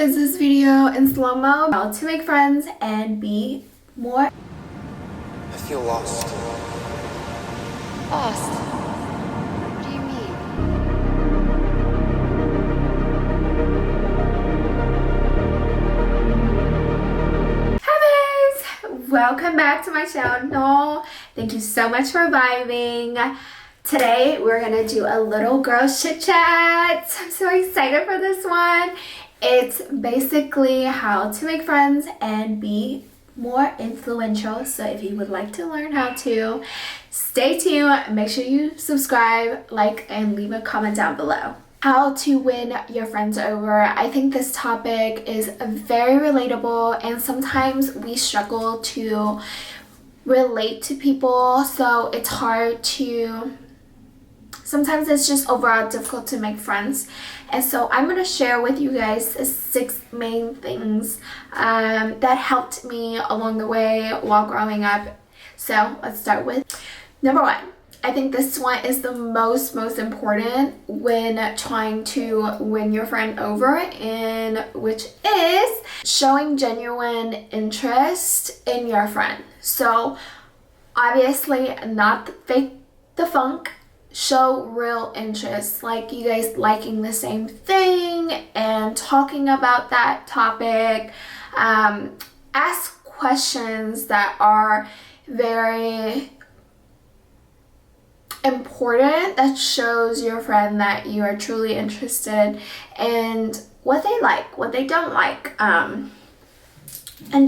Is this video in slow-mo? How to make friends and be more. I feel lost. Lost? What do you mean? Hi guys! Welcome back to my channel. Thank you so much for vibing. Today we're gonna do a little girl chit chat. I'm so excited for this one. It's basically how to make friends and be more influential. So if you would like to learn how to, stay tuned. Make sure you subscribe, like, and leave a comment down below. How to win your friends over. I think this topic is very relatable, and sometimes we struggle to relate to people, so it's hard to, sometimes it's just overall difficult to make friends. And so I'm going to share with you guys 6 main things that helped me along the way while growing up. So let's start with number 1. I think this one is the most important when trying to win your friend over, and which is showing genuine interest in your friend. So obviously not fake the funk. Show real interest, like you guys liking the same thing and talking about that topic. Ask questions that are very important, that shows your friend that you are truly interested in what they like, what they don't like, and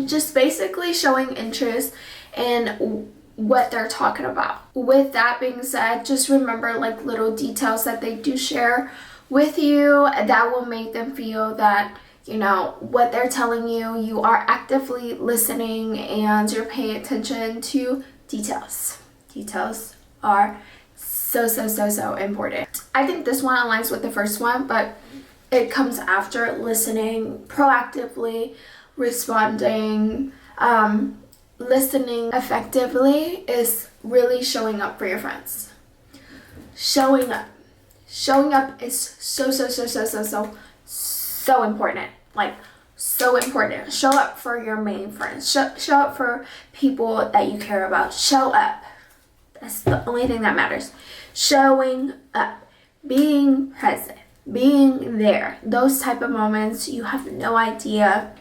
just basically showing interest in what they're talking about. With that being said, just remember like little details that they do share with you that will make them feel that, you know, what they're telling you, you are actively listening and you're paying attention to details. Details are so important. I think this one aligns with the first one, but it comes after listening, proactively responding. Listening effectively is really showing up for your friends. Showing up is so important. Like, so important. Show up for your main friends. Show up for people that you care about. Show up. That's the only thing that matters. Showing up, being present, being there. Those type of moments, you have no idea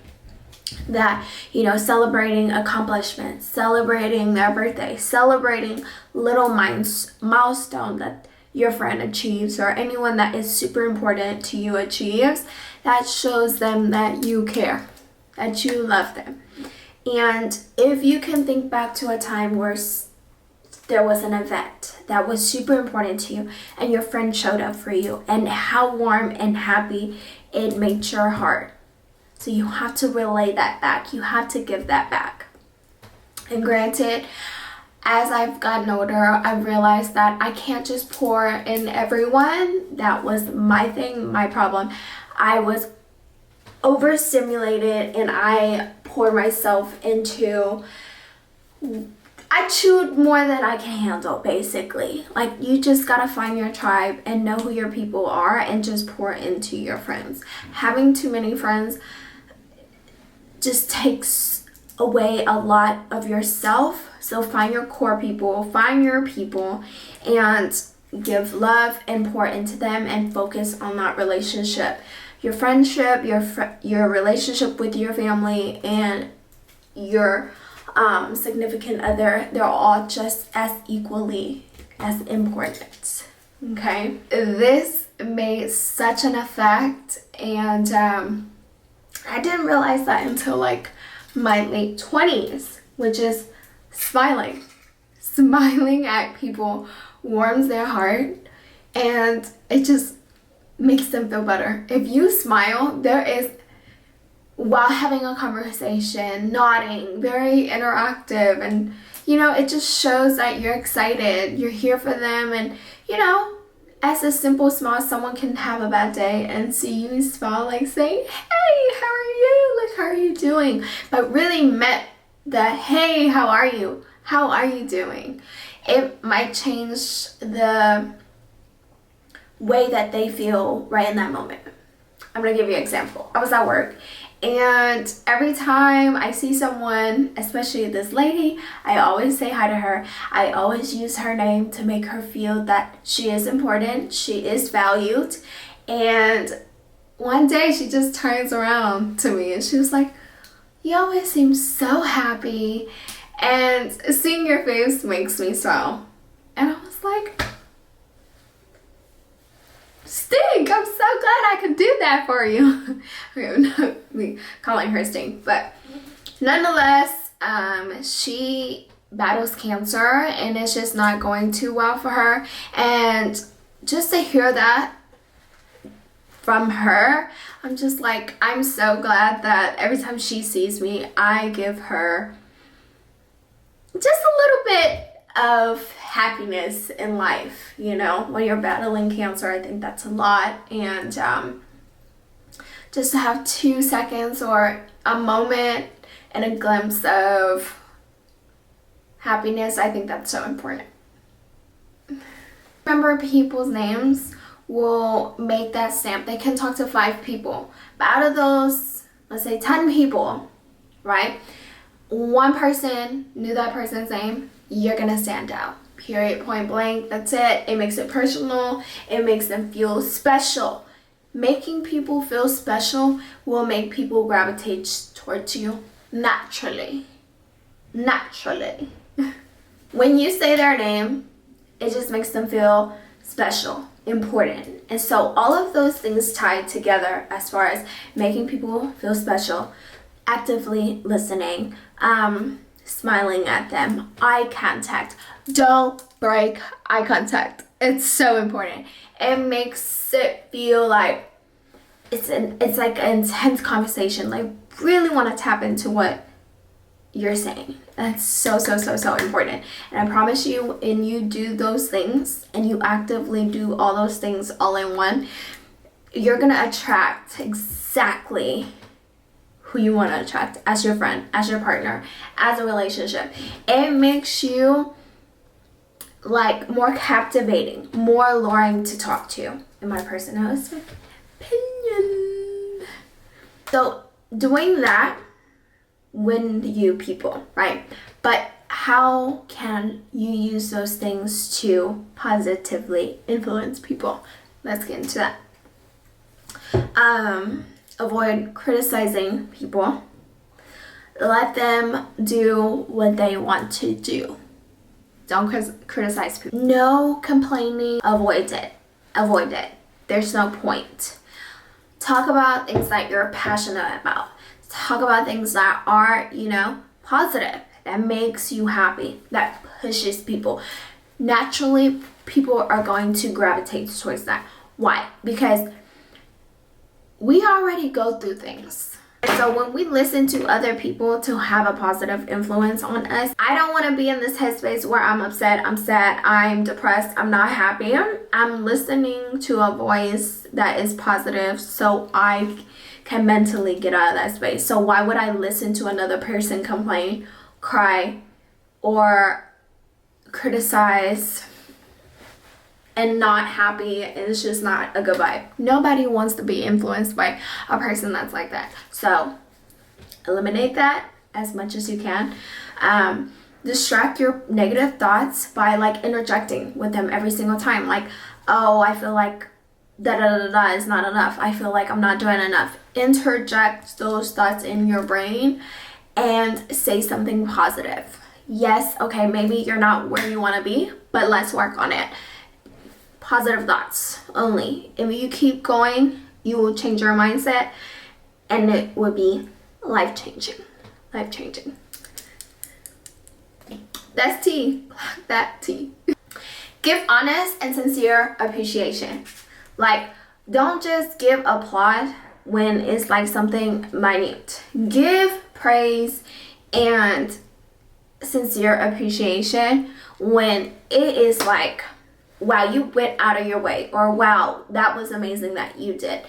that, you know, celebrating accomplishments, celebrating their birthday, celebrating little milestone that your friend achieves, or anyone that is super important to you achieves, that shows them that you care, that you love them. And if you can think back to a time where there was an event that was super important to you and your friend showed up for you, and how warm and happy it made your heart. So you have to relay that back. You have to give that back. And granted, as I've gotten older, I've realized that I can't just pour in everyone. That was my thing, my problem. I was overstimulated and I poured myself into, I chewed more than I can handle, basically. Like, you just gotta find your tribe and know who your people are and just pour into your friends. Having too many friends just takes away a lot of yourself. So find your core people, find your people, and give love and pour into them and focus on that relationship. Your friendship, your relationship with your family, and your significant other, they're all just as equally as important. Okay? This made such an effect, and I didn't realize that until like my late 20s, which is smiling. Smiling at people warms their heart, and it just makes them feel better. If you smile, there is, while having a conversation, nodding, very interactive, and you know, it just shows that you're excited, you're here for them. And you know, as a simple smile, someone can have a bad day and see you smile, like saying, hey, how are you? Like, how are you doing? But really meant that, hey, how are you? How are you doing? It might change the way that they feel right in that moment. I'm gonna give you an example. I was at work, and every time I see someone, especially this lady, I always say hi to her. I always use her name to make her feel that she is important, she is valued. And one day she just turns around to me and she was like, "You always seem so happy, and seeing your face makes me smile." And I was like, Stink, I'm so glad I could do that for you. Not me calling her Stink, but nonetheless, she battles cancer and it's just not going too well for her. And just to hear that from her, I'm just like, I'm so glad that every time she sees me, I give her just a little bit of happiness in life. You know, when you're battling cancer, I think that's a lot. And just to have 2 seconds or a moment and a glimpse of happiness, I think that's so important. Remember, people's names will make that stamp. They can talk to 5 people, but out of those, let's say 10 people, right? One person knew that person's name, you're gonna stand out. Period, point blank. That's it. It makes it personal. It makes them feel special. Making people feel special will make people gravitate towards you naturally. Naturally. When you say their name, it just makes them feel special, important. And so all of those things tied together as far as making people feel special, actively listening, smiling at them, eye contact. Don't break eye contact. It's so important. It makes it feel like it's like an intense conversation. Like, really want to tap into what you're saying. That's so important. And I promise you, when you do those things and you actively do all those things all in one, you're gonna attract exactly who you want to attract as your friend, as your partner, as a relationship. It makes you like more captivating, more alluring to talk to, in my personal opinion. So doing that win you people, right? But how can you use those things to positively influence people? Let's get into that. Avoid criticizing people. Let them do what they want to do. Don't criticize people. No complaining. Avoid it. Avoid it. There's no point. Talk about things that you're passionate about. Talk about things that are, positive, that makes you happy, that pushes people. Naturally, people are going to gravitate towards that. Why? Because we already go through things. So when we listen to other people to have a positive influence on us, I don't want to be in this headspace where I'm upset, I'm sad, I'm depressed, I'm not happy. I'm listening to a voice that is positive so I can mentally get out of that space. So why would I listen to another person complain, cry, or criticize and not happy? It's just not a good vibe. Nobody wants to be influenced by a person that's like that. So eliminate that as much as you can. Distract your negative thoughts by like interjecting with them every single time. Like, oh, I feel like da is not enough. I feel like I'm not doing enough. Interject those thoughts in your brain and say something positive. Yes, okay, maybe you're not where you want to be, but let's work on it. Positive thoughts only. If you keep going, you will change your mindset and it will be life-changing. Life-changing. That's tea. That tea. Give honest and sincere appreciation. Like, don't just give applause when it's like something minute. Give praise and sincere appreciation when it is like, wow, you went out of your way, or wow, that was amazing that you did.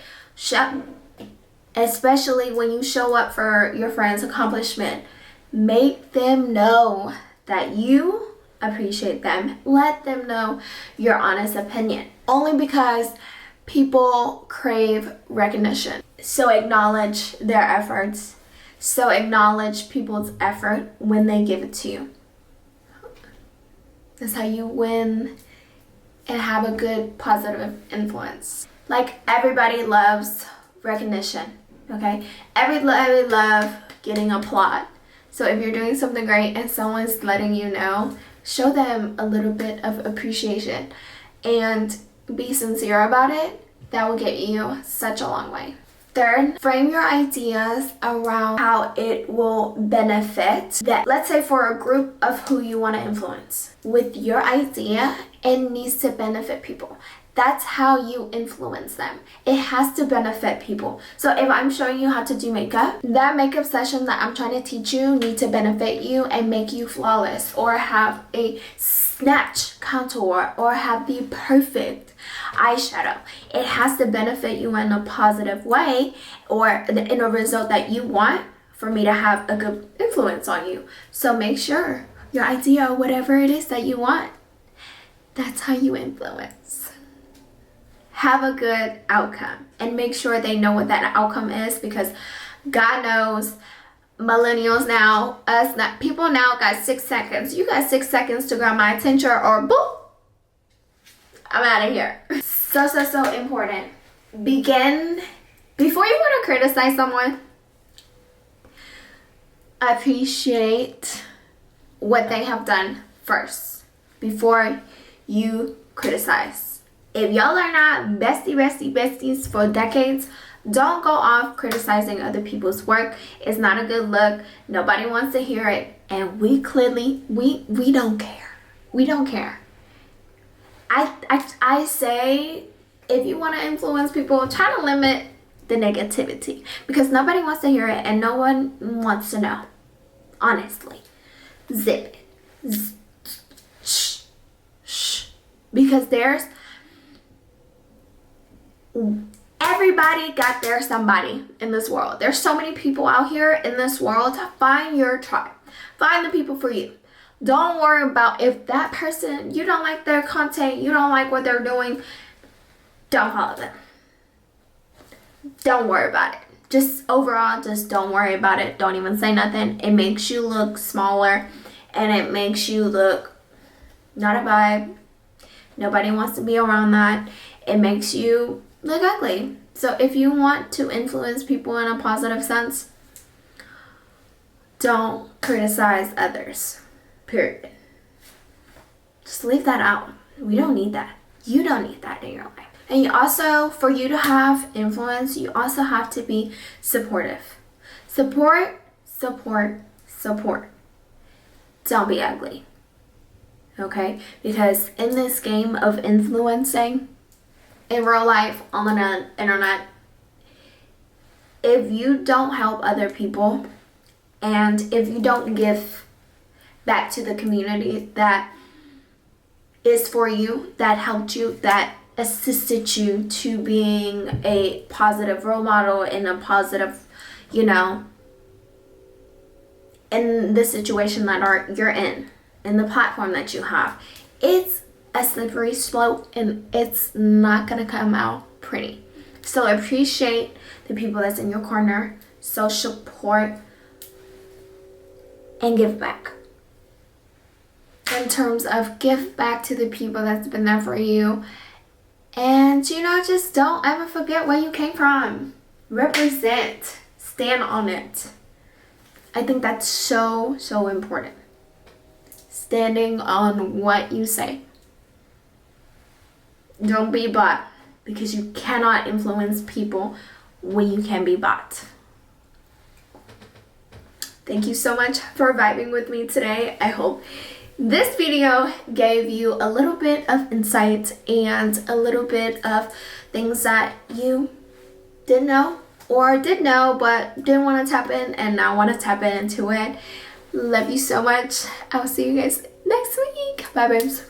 Especially when you show up for your friend's accomplishment, make them know that you appreciate them. Let them know your honest opinion. Only because People crave recognition. So acknowledge their efforts. So acknowledge people's effort when they give it to you. That's how you win and have a good positive influence. Like, everybody loves recognition, okay? Everybody loves getting applaud. So if you're doing something great and someone's letting you know, show them a little bit of appreciation and be sincere about it. That will get you such a long way. Third, frame your ideas around how it will benefit that. Let's say for a group of who you want to influence. With your idea, it needs to benefit people. That's how you influence them. It has to benefit people. So if I'm showing you how to do makeup, that makeup session that I'm trying to teach you need to benefit you and make you flawless, or have a snatch contour, or have the perfect eyeshadow. It has to benefit you in a positive way, or in a result that you want for me to have a good influence on you. So make sure your idea, whatever it is that you want, that's how you influence. Have a good outcome and make sure they know what that outcome is, because God knows millennials now, people now got 6 seconds. You got 6 seconds to grab my attention, or boop, I'm out of here. So important. Before you want to criticize someone, appreciate what they have done first before you criticize. If y'all are not besties for decades, don't go off criticizing other people's work. It's not a good look. Nobody wants to hear it. And we clearly, we don't care. We don't care. I say, if you want to influence people, try to limit the negativity, because nobody wants to hear it and no one wants to know. Honestly. Zip it. Shh. Because everybody got their somebody in this world. There's so many people out here in this world. Find your tribe. Find the people for you. Don't worry about if that person, you don't like their content, you don't like what they're doing, don't follow them. Don't worry about it. Just overall, just don't worry about it. Don't even say nothing. It makes you look smaller and it makes you look not a vibe. Nobody wants to be around that. It makes you look ugly. So if you want to influence people in a positive sense, don't criticize others. Period. Just leave that out. We don't need that. You don't need that in your life. And you also, for you to have influence, you also have to be supportive. Support. Don't be ugly. Okay? Because in this game of influencing, in real life, on the internet, if you don't help other people, and if you don't give back to the community that is for you, that helped you, that assisted you to being a positive role model and a positive, in the situation that you're in the platform that you have, it's a slippery slope and it's not gonna come out pretty. So appreciate the people that's in your corner, so support and give back. In terms of give back to the people that's been there for you, and just don't ever forget where you came from. Represent, stand on it. I think that's so important. Standing on what you say. Don't be bought, because you cannot influence people when you can be bought. Thank you so much for vibing with me today. I hope this video gave you a little bit of insight and a little bit of things that you didn't know or did know but didn't want to tap in and now want to tap into it. Love you so much. I will see you guys next week. Bye, babes.